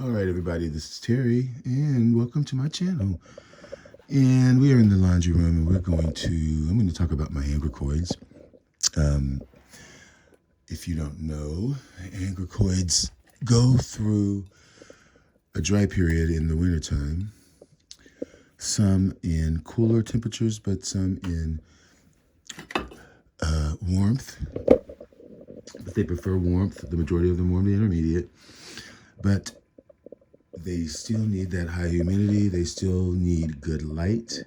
All right, everybody, this is Terry, and welcome to my channel. And we are in the laundry room, and I'm going to talk about my Angraecoids. If you don't know, Angraecoids go through a dry period in the wintertime, some in cooler temperatures, but some in warmth. But they prefer warmth. The majority of them warm to intermediate. But they still need that high humidity. They still need good light,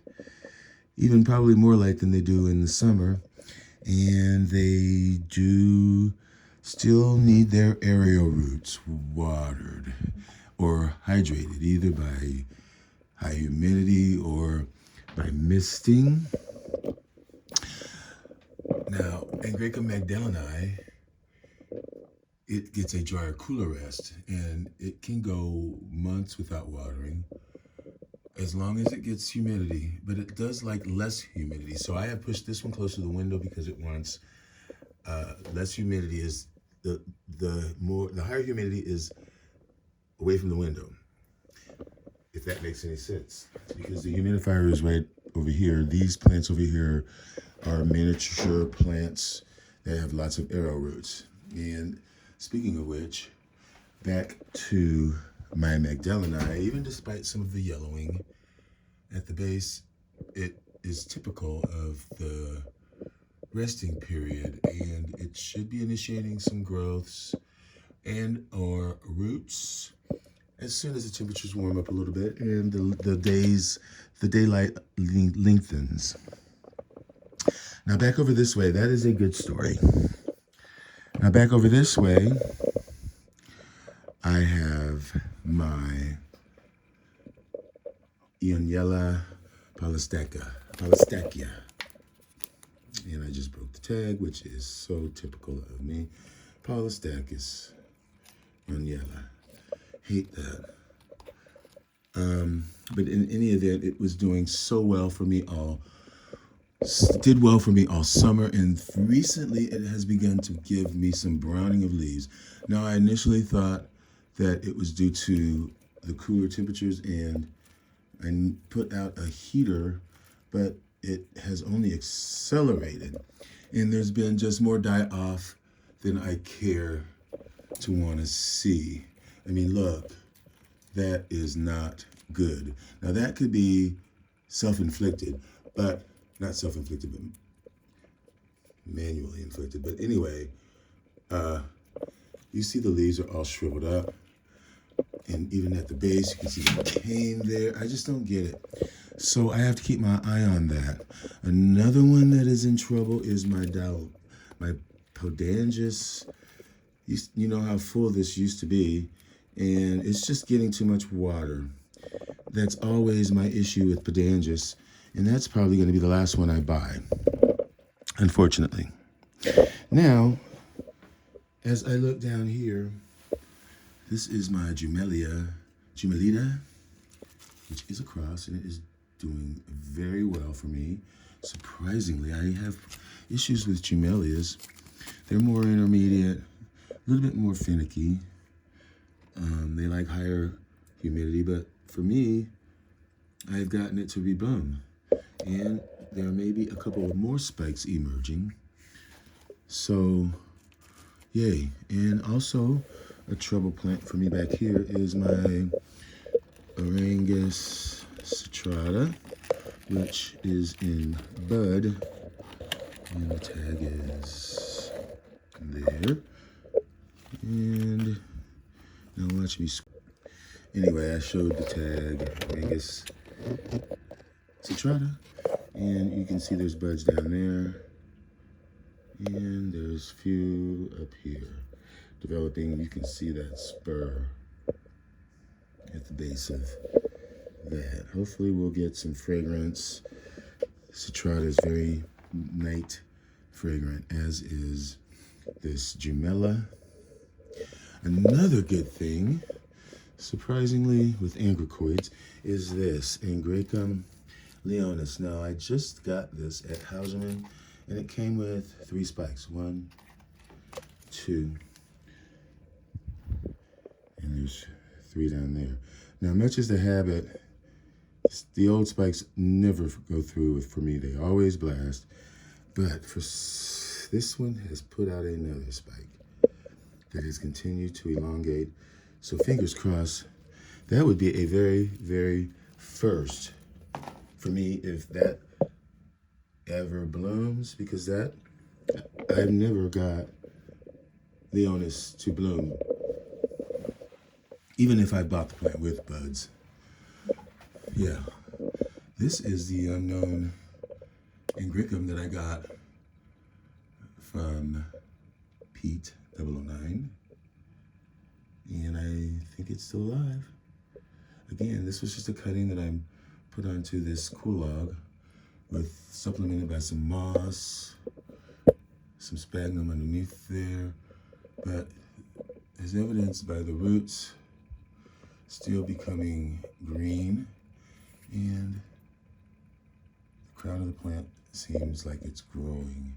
even probably more light than they do in the summer. And they do still need their aerial roots watered or hydrated, either by high humidity or by misting. Now, Angraecoids magdaleni, it gets a drier, cooler rest, and it can go months without watering as long as it gets humidity, but it does like less humidity. So I have pushed this one close to the window because it wants less humidity. Is the higher humidity is away from the window, if that makes any sense, because the humidifier is right over here. These plants over here are miniature plants that have lots of arrow roots. And speaking of which, back to my magdaleni, even despite some of the yellowing at the base, it is typical of the resting period, and it should be initiating some growths and or roots as soon as the temperatures warm up a little bit and the daylight lengthens. Now back over this way, that is a good story. Now back over this way, I have my Ioniella Polystachya. And I just broke the tag, which is so typical of me. Polystachys Ioniella. Hate that. But in any event, it was doing so well for me did well for me all summer, and recently it has begun to give me some browning of leaves. Now, I initially thought that it was due to the cooler temperatures, and I put out a heater, but it has only accelerated, and there's been just more die-off than I care to want to see. I mean, look, that is not good. Now, that could be self-inflicted, but not self-inflicted, but manually inflicted. But anyway, you see the leaves are all shriveled up. And even at the base, you can see the cane there. I just don't get it. So I have to keep my eye on that. Another one that is in trouble is my Podangus. You know how full this used to be, and it's just getting too much water. That's always my issue with Podangus, and that's probably going to be the last one I buy, unfortunately. Now, as I look down here, this is my Jumelida, which is a cross, and it is doing very well for me. Surprisingly, I have issues with Jumelias. They're more intermediate, a little bit more finicky. They like higher humidity, but for me, I've gotten it to rebloom. And there may be a couple of more spikes emerging. So, yay. And also, a trouble plant for me back here is my Orangus citrata, which is in bud. And the tag is there. And now watch me. Anyway, I showed the tag, Orangus citrata. And you can see there's buds down there. And there's few up here developing. You can see that spur at the base of that. Hopefully we'll get some fragrance. Citrata is very night fragrant, as is this Jumella. Another good thing, surprisingly, with Angraecoids is this Angraecum leonis. Now, I just got this at Hauserman, and it came with 3 spikes. 1, 2, and there's 3 down there. Now, much as the habit, the old spikes never go through for me. They always blast. But for this one has put out another spike that has continued to elongate. So fingers crossed, that would be a very, very first for me if that ever blooms, because that, I've never got Leonis to bloom, even if I bought the plant with buds. Yeah, this is the unknown Angraecoids that I got from Pete 009, and I think it's still alive. Again, this was just a cutting that I put onto this cool log with supplemented by some moss, some sphagnum underneath there, but as evidenced by the roots still becoming green, and the crown of the plant seems like it's growing.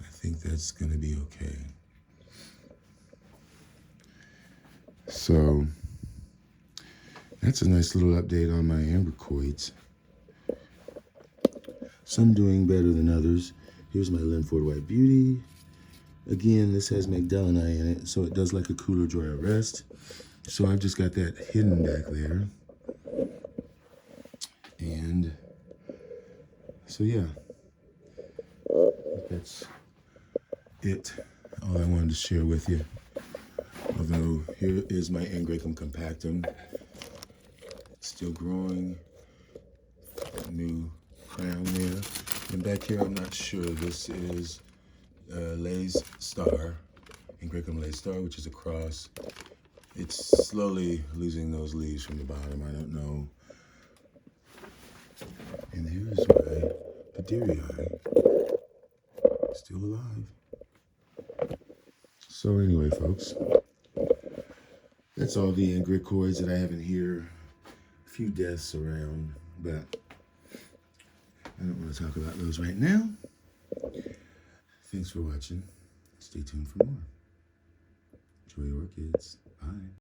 I think that's going to be okay. So that's a nice little update on my Angraecoids. Some doing better than others. Here's my Linford White Beauty. Again, this has Magdaleni in it, so it does like a cooler, drier rest. So I've just got that hidden back there. And so yeah, that's it. All I wanted to share with you. Although here is my Angraecoids compactum. It's still growing. New crown there. And back here, I'm not sure. This is Lay's Star, Angraecoids Lay's Star, which is a cross. It's slowly losing those leaves from the bottom. I don't know. And here's my Paderii, still alive. So anyway, folks, that's all the Angraecoids that I have in here. A few deaths around, but I don't want to talk about those right now. Thanks for watching. Stay tuned for more. Enjoy your orchids. Bye.